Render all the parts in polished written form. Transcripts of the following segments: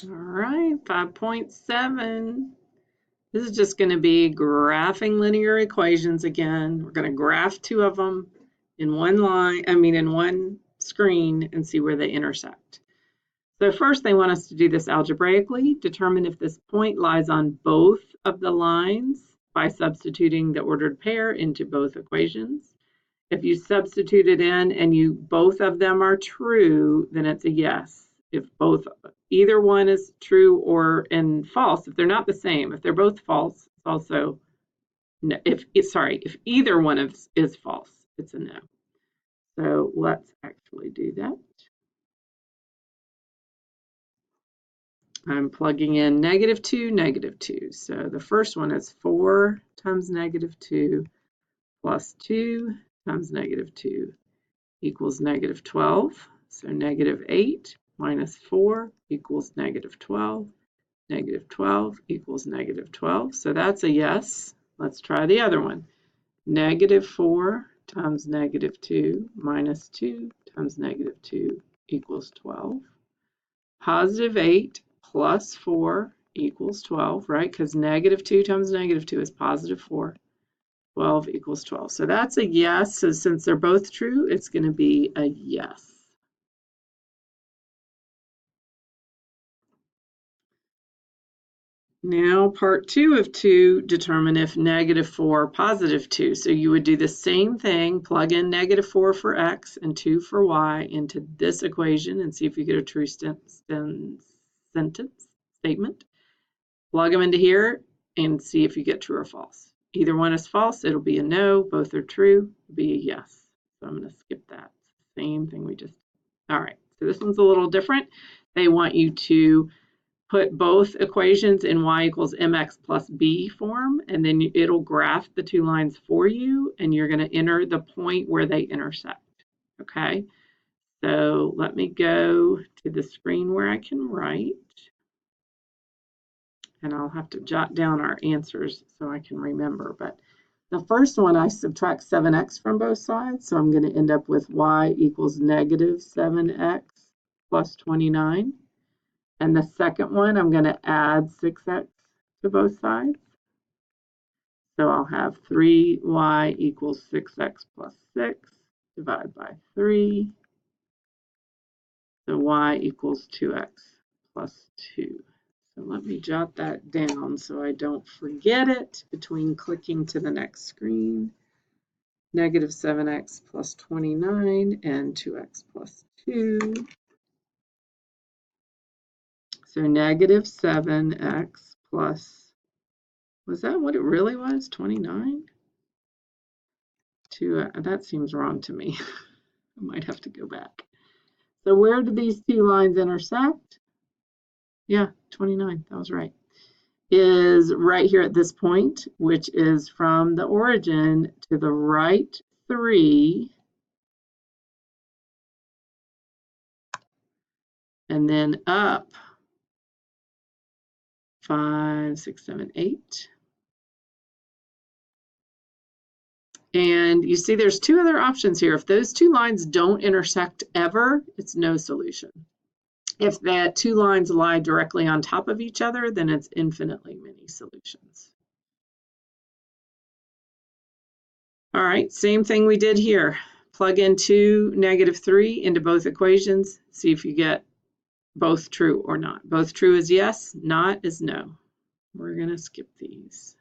All right, 5.7. This is just going to be graphing linear equations again. We're going to graph two of them in one line, in one screen, and see where they intersect. So first they want us to do this algebraically, determine if this point lies on both of the lines by substituting the ordered pair into both equations. If you substitute it in and both of them are true, then it's a yes. If either one is true or false, if they're not the same, if they're both false, it's also no. If either one is false, it's a no. So let's actually do that. I'm plugging in -2, -2. So the first one is 4 times -2 plus 2 times -2 equals -12. So -8 minus 4 equals -12. -12 equals -12. So that's a yes. Let's try the other one. -4 times -2 minus 2 times -2 equals 12. +8 plus 4 equals 12, right? Because -2 times -2 is +4. 12 equals 12. So that's a yes. So since they're both true, it's going to be a yes. Now part 2 of 2, determine if -4, +2. So you would do the same thing, plug in -4 for x and 2 for y into this equation and see if you get a true statement. Plug them into here and see if you get true or false. Either one is false, it'll be a no. Both are true, it'll be a yes. So I'm going to skip that. Same thing we just did. All right, so this one's a little different. They want you to put both equations in y equals mx plus b form, and then it'll graph the two lines for you, and you're going to enter the point where they intersect. Okay, so let me go to the screen where I can write, and I'll have to jot down our answers so I can remember. But the first one, I subtract 7x from both sides, so I'm going to end up with y equals -7x plus 29. And the second one, I'm going to add 6x to both sides. So I'll have 3y equals 6x plus 6 divided by 3. So y equals 2x plus 2. So let me jot that down so I don't forget it between clicking to the next screen. -7x plus 29 and 2x plus 2. So -7x plus, was that what it really was? 29? That seems wrong to me. I might have to go back. So where do these two lines intersect? Yeah, 29, that was right. Is right here at this point, which is from the origin to the right 3, and then up 5, 6, 7, 8. And you see there's two other options here. If those two lines don't intersect ever, it's no solution. If that two lines lie directly on top of each other, then it's infinitely many solutions. All right, same thing we did here. Plug in 2, -3 into both equations. See if you get both true or not. Both true is yes, not is no. We're going to skip these.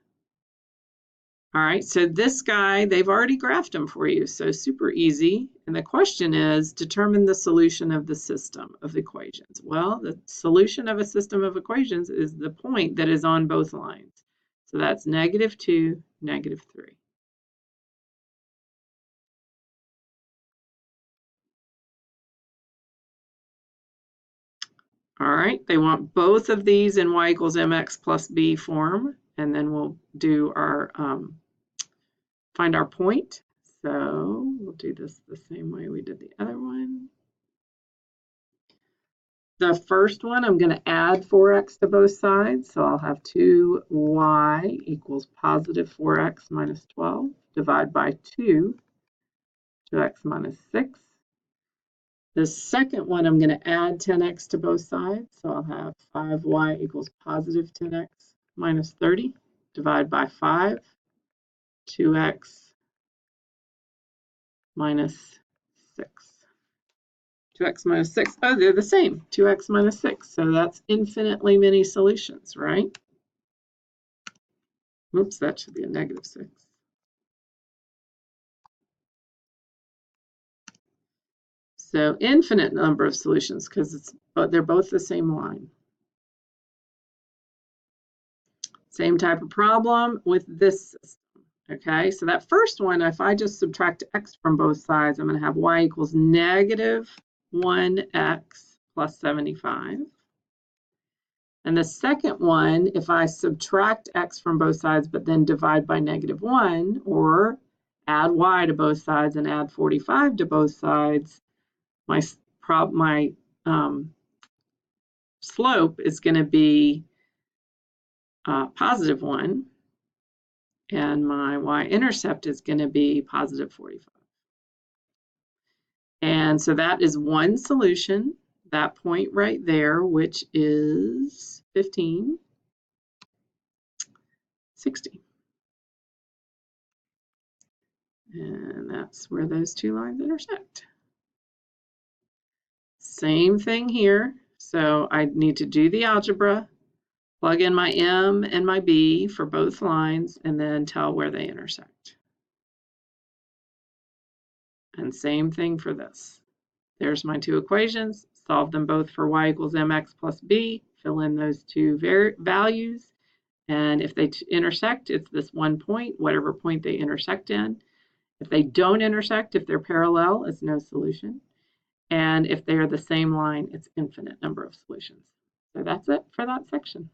All right, so this guy, they've already graphed him for you, so super easy. And the question is, determine the solution of the system of equations. Well, the solution of a system of equations is the point that is on both lines. So that's -2, -3. All right, they want both of these in y equals mx plus b form, and then we'll do our find our point. So we'll do this the same way we did the other one. The first one, I'm going to add 4x to both sides. So I'll have 2y equals +4x minus 12, divide by 2, 2x minus 6. The second one, I'm going to add 10x to both sides. So I'll have 5y equals positive 10x minus 30, divide by 5, 2x minus 6. 2x minus 6. Oh, they're the same. 2x minus 6. So that's infinitely many solutions, right? Oops, that should be a negative 6. So infinite number of solutions because they're both the same line. Same type of problem with this system. Okay, so that first one, if I just subtract x from both sides, I'm going to have y equals negative 1x plus 75. And the second one, if I subtract x from both sides, but then divide by negative 1, or add y to both sides and add 45 to both sides, my slope is going to be positive 1, and my y-intercept is going to be positive 45. And so that is one solution, that point right there, which is 15, 60. And that's where those two lines intersect. Same thing here. So I need to do the algebra, plug in my m and my b for both lines, and then tell where they intersect. And same thing for this. There's my two equations. Solve them both for y equals mx plus b. Fill in those two values. And if they intersect, it's this one point, whatever point they intersect in. If they don't intersect, if they're parallel, it's no solution. And if they are the same line, it's infinite number of solutions. So that's it for that section.